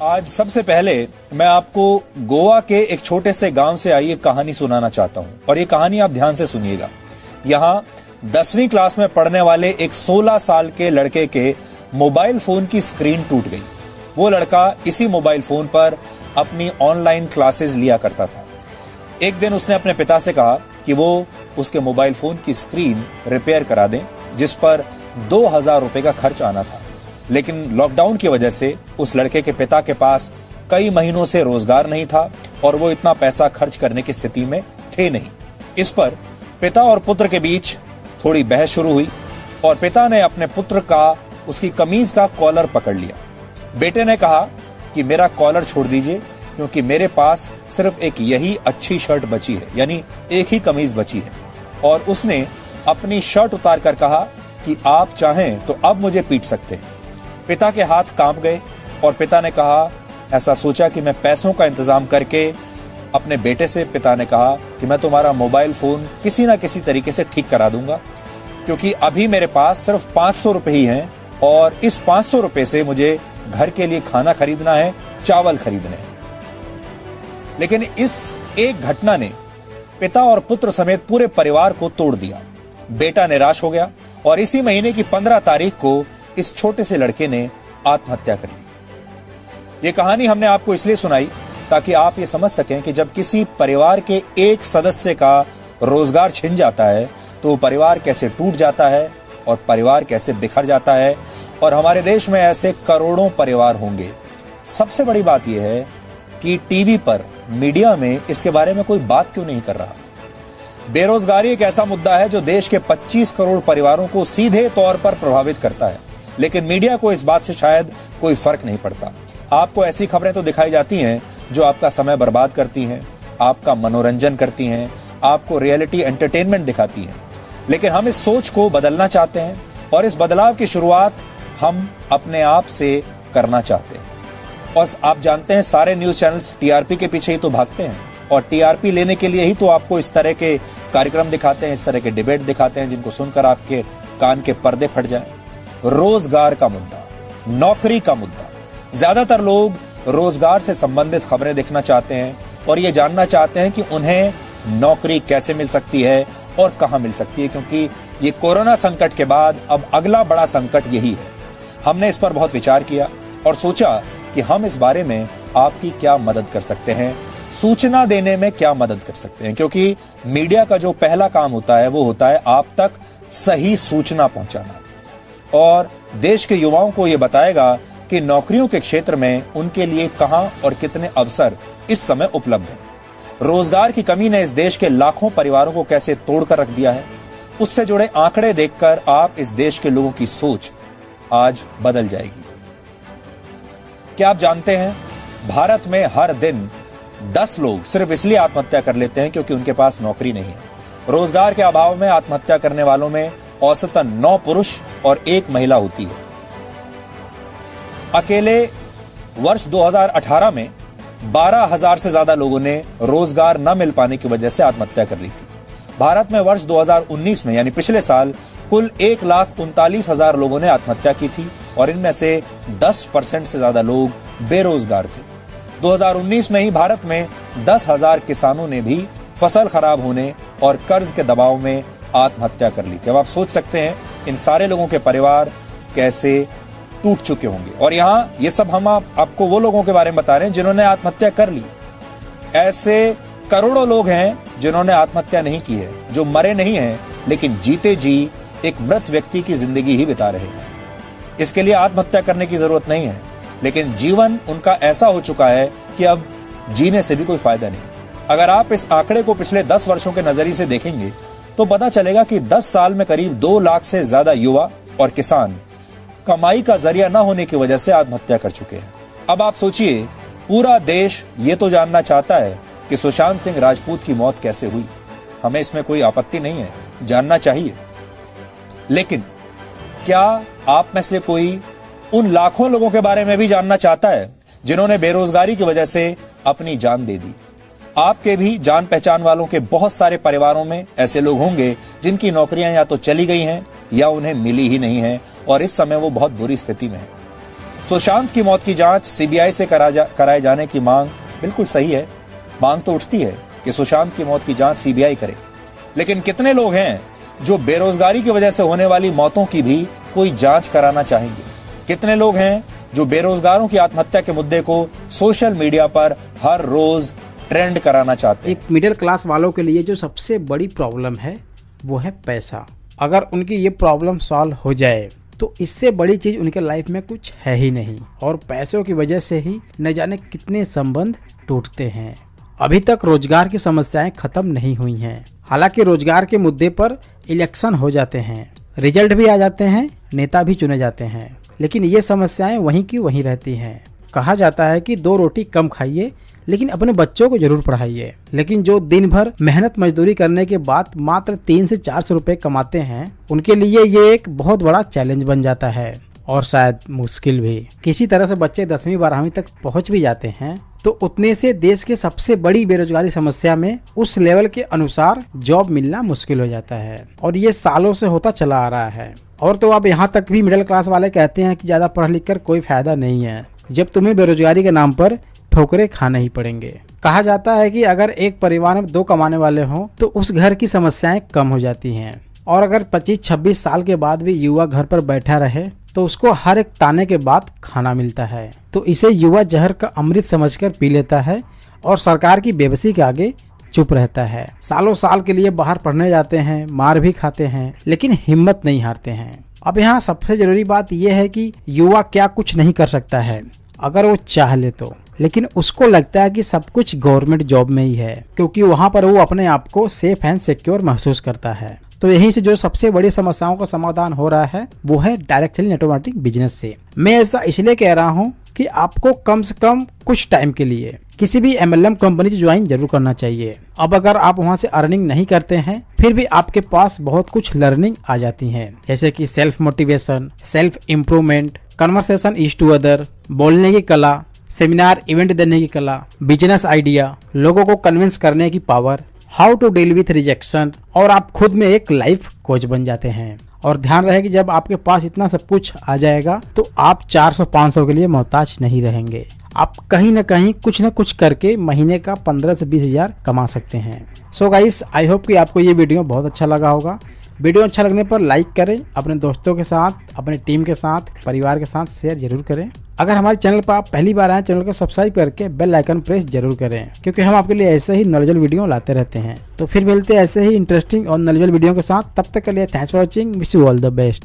आज सबसे पहले मैं आपको गोवा के एक छोटे से गांव से आई एक कहानी सुनाना चाहता हूं और ये कहानी आप ध्यान से सुनिएगा। यहाँ 10वीं क्लास में पढ़ने वाले एक 16 साल के लड़के के मोबाइल फोन की स्क्रीन टूट गई। वो लड़का इसी मोबाइल फोन पर अपनी ऑनलाइन क्लासेस लिया करता था। एक दिन उसने अपने पिता से कहा कि वो उसके मोबाइल फोन की स्क्रीन रिपेयर करा दें, जिस पर 2000 रुपए का खर्च आना था। लेकिन लॉकडाउन की वजह से उस लड़के के पिता के पास कई महीनों से रोजगार नहीं था और वो इतना पैसा खर्च करने की स्थिति में थे नहीं। इस पर पिता और पुत्र के बीच थोड़ी बहस शुरू हुई और पिता ने अपने पुत्र का उसकी कमीज का कॉलर पकड़ लिया। बेटे ने कहा कि मेरा कॉलर छोड़ दीजिए क्योंकि मेरे पास सिर्फ एक यही अच्छी शर्ट बची है, यानी एक ही कमीज बची है। और उसने अपनी शर्ट उतार कर कहा कि आप चाहें तो अब मुझे पीट सकते हैं। पिता के हाथ कांप गए और पिता ने कहा, ऐसा सोचा कि मैं पैसों का इंतजाम करके अपने बेटे से पिता ने कहा कि मैं तुम्हारा मोबाइल फोन किसी ना किसी तरीके से ठीक करा दूंगा, क्योंकि अभी मेरे पास सिर्फ 500 रुपए ही हैं और इस 500 रुपए से मुझे घर के लिए खाना खरीदना है, चावल खरीदने हैं। लेकिन इस एक घटना ने पिता और पुत्र समेत पूरे परिवार को तोड़ दिया। बेटा निराश हो गया और इसी महीने की 15 तारीख को इस छोटे से लड़के ने आत्महत्या कर ली। ये कहानी हमने आपको इसलिए सुनाई ताकि आप ये समझ सकें कि जब किसी परिवार के एक सदस्य का रोजगार छिन जाता है तो वो परिवार कैसे टूट जाता है और परिवार कैसे बिखर जाता है। और हमारे देश में ऐसे करोड़ों परिवार होंगे। सबसे बड़ी बात यह है कि टीवी पर, मीडिया में इसके बारे में कोई बात क्यों नहीं कर रहा। बेरोजगारी एक ऐसा मुद्दा है जो देश के 25 करोड़ परिवारों को सीधे तौर पर प्रभावित करता है, लेकिन मीडिया को इस बात से शायद कोई फर्क नहीं पड़ता। आपको ऐसी खबरें तो दिखाई जाती हैं जो आपका समय बर्बाद करती हैं, आपका मनोरंजन करती हैं, आपको रियलिटी एंटरटेनमेंट दिखाती हैं। लेकिन हम इस सोच को बदलना चाहते हैं और इस बदलाव की शुरुआत हम अपने आप से करना चाहते हैं। और आप जानते हैं सारे न्यूज चैनल्स टीआरपी के पीछे ही तो भागते हैं और टीआरपी लेने के लिए ही तो आपको इस तरह के कार्यक्रम दिखाते हैं, इस तरह के डिबेट दिखाते हैं जिनको सुनकर आपके कान के पर्दे फट जाएं। रोजगार का मुद्दा, नौकरी का मुद्दा, ज्यादातर लोग रोजगार से संबंधित खबरें देखना चाहते हैं और ये जानना चाहते हैं कि उन्हें नौकरी कैसे मिल सकती है और कहां मिल सकती है, क्योंकि ये कोरोना संकट के बाद अब अगला बड़ा संकट यही है। हमने इस पर बहुत विचार किया और सोचा कि हम इस बारे में आपकी क्या मदद कर सकते हैं, सूचना देने में क्या मदद कर सकते हैं, क्योंकि मीडिया का जो पहला काम होता है वो होता है आप तक सही सूचना पहुंचाना और देश के युवाओं को यह बताएगा कि नौकरियों के क्षेत्र में उनके लिए कहां और कितने अवसर इस समय उपलब्ध हैं। रोजगार की कमी ने इस देश के लाखों परिवारों को कैसे तोड़कर रख दिया है, उससे जुड़े आंकड़े देखकर आप इस देश के लोगों की सोच आज बदल जाएगी। क्या आप जानते हैं, भारत में हर दिन 10 लोग सिर्फ इसलिए आत्महत्या कर लेते हैं क्योंकि उनके पास नौकरी नहीं है। रोजगार के अभाव में आत्महत्या करने वालों में औसतन 9 पुरुष और 1 महिला होती है। अकेले वर्ष 2018 में 12,000 से ज्यादा लोगों ने रोजगार न मिल पाने की वजह से आत्महत्या कर ली थी। भारत में वर्ष 2019 में यानी पिछले साल कुल 1,39,000 लोगों ने आत्महत्या की थी और इनमें से 10% से ज्यादा लोग बेरोजगार थे। 2019 में ही भारत में 10,000 किसानों ने भी फसल खराब होने और कर्ज के दबाव में आत्महत्या कर ली थी। अब आप सोच सकते हैं इन सारे लोगों के परिवार कैसे टूट चुके होंगे। और यहाँ ये सब हम आपको वो लोगों के बारे में बता रहे हैं जिन्होंने आत्महत्या कर ली। ऐसे करोड़ों लोग हैं जिन्होंने आत्महत्या नहीं की है, जो मरे नहीं हैं लेकिन जीते जी एक मृत व्यक्ति की जिंदगी ही बिता रहे हैं। इसके लिए आत्महत्या करने की जरूरत नहीं है, लेकिन जीवन उनका ऐसा हो चुका है कि अब जीने से भी कोई फायदा नहीं। अगर आप इस आंकड़े को पिछले 10 वर्षों के नजरिए से देखेंगे तो पता चलेगा कि 10 साल में करीब 2 लाख से ज्यादा युवा और किसान कमाई का जरिया न होने की वजह से आत्महत्या कर चुके हैं। अब आप सोचिए, पूरा देश ये तो जानना चाहता है कि सुशांत सिंह राजपूत की मौत कैसे हुई। हमें इसमें कोई आपत्ति नहीं है, जानना चाहिए। लेकिन क्या आप में से कोई उन लाखों लोगों के बारे में भी जानना चाहता है जिन्होंने बेरोजगारी की वजह से अपनी जान दे दी? आपके भी जान पहचान वालों के बहुत सारे परिवारों में ऐसे लोग होंगे जिनकी नौकरियां या तो चली गई हैं या उन्हें मिली ही नहीं है और इस समय वो बहुत बुरी स्थिति में है। सुशांत की मौत की जांच सीबीआई से कराए जाने की मांग बिल्कुल सही है। मांग तो उठती है कि सुशांत की मौत की जांच सीबीआई करे, लेकिन कितने लोग हैं जो बेरोजगारी की वजह से होने वाली मौतों की भी कोई जांच कराना चाहेंगे? कितने लोग हैं जो बेरोजगारों की आत्महत्या के मुद्दे को सोशल मीडिया पर हर रोज ट्रेंड कराना चाहते हैं? एक मिडिल क्लास वालों के लिए जो सबसे बड़ी प्रॉब्लम है वो है पैसा। अगर उनकी ये प्रॉब्लम सॉल्व हो जाए तो इससे बड़ी चीज उनके लाइफ में कुछ है ही नहीं, और पैसों की वजह से ही न जाने कितने संबंध टूटते हैं। अभी तक रोजगार की समस्याएं खत्म नहीं हुई हैं। हालांकि रोजगार के मुद्दे पर इलेक्शन हो जाते हैं, रिजल्ट भी आ जाते हैं, नेता भी चुने जाते हैं, लेकिन ये समस्याएं वहीं की वहीं रहती हैं। कहा जाता है कि 2 रोटी कम खाइए लेकिन अपने बच्चों को जरूर पढ़ाइए। लेकिन जो दिन भर मेहनत मजदूरी करने के बाद मात्र 300 से 400 रुपए कमाते हैं, उनके लिए ये एक बहुत बड़ा चैलेंज बन जाता है, और शायद मुश्किल भी। किसी तरह से बच्चे 10वीं 12वीं तक पहुंच भी जाते हैं तो उतने से देश के सबसे बड़ी बेरोजगारी समस्या में उस लेवल के अनुसार जॉब मिलना मुश्किल हो जाता है, और ये सालों से होता चला आ रहा है। और तो अब यहाँ तक भी मिडिल क्लास वाले कहते हैं कि ज्यादा पढ़ लिख कर कोई फायदा नहीं है, जब तुम्हें बेरोजगारी के नाम पर ठोकरे खाने ही पड़ेंगे। कहा जाता है कि अगर एक परिवार में 2 कमाने वाले हों तो उस घर की समस्याएं कम हो जाती हैं, और अगर 25-26 साल के बाद भी युवा घर पर बैठा रहे तो उसको हर एक ताने के बाद खाना मिलता है, तो इसे युवा जहर का अमृत समझकर पी लेता है और सरकार की बेबसी के आगे चुप रहता है। सालों साल के लिए बाहर पढ़ने जाते हैं, मार भी खाते हैं, लेकिन हिम्मत नहीं हारते हैं। अब यहाँ सबसे जरूरी बात यह है कि युवा क्या कुछ नहीं कर सकता है अगर वो चाह ले तो, लेकिन उसको लगता है कि सब कुछ गवर्नमेंट जॉब में ही है, क्योंकि वहाँ पर वो अपने आप को सेफ एंड सिक्योर महसूस करता है। तो यहीं से जो सबसे बड़ी समस्याओं का समाधान हो रहा है वो है डायरेक्ट सेलिंग नेटवर्क बिजनेस से। मैं ऐसा इसलिए कह रहा हूँ कि आपको कम से कम कुछ टाइम के लिए किसी भी MLM कंपनी से ज्वाइन जरूर करना चाहिए। अब अगर आप वहाँ से अर्निंग नहीं करते हैं फिर भी आपके पास बहुत कुछ लर्निंग आ जाती है, जैसे कि self motivation, self improvement, conversation each to other, बोलने की कला, सेमिनार इवेंट देने की कला, बिजनेस आइडिया, लोगों को कन्विंस करने की power, how to deal with rejection, और आप खुद में एक लाइफ कोच बन जाते हैं। और ध्यान रहे कि जब आपके पास इतना सब कुछ आ जाएगा तो आप 400-500 के लिए मोहताज नहीं रहेंगे। आप कहीं ना कहीं कुछ ना कुछ करके महीने का 15 से 20 हजार कमा सकते हैं। सो गाइस, आई होप कि आपको ये वीडियो बहुत अच्छा लगा होगा। वीडियो अच्छा लगने पर लाइक करें, अपने दोस्तों के साथ, अपने टीम के साथ, परिवार के साथ शेयर जरूर करें। अगर हमारे चैनल पर आप पहली बार आए, चैनल को सब्सक्राइब करके बेल आइकन प्रेस जरूर करें, क्योंकि हम आपके लिए ऐसे ही नॉलेजेबल वीडियो लाते रहते हैं। तो फिर मिलते हैं ऐसे ही इंटरेस्टिंग और नॉलेजेबल वीडियो के साथ। तब तक के लिए thanks for watching, wish you all the best.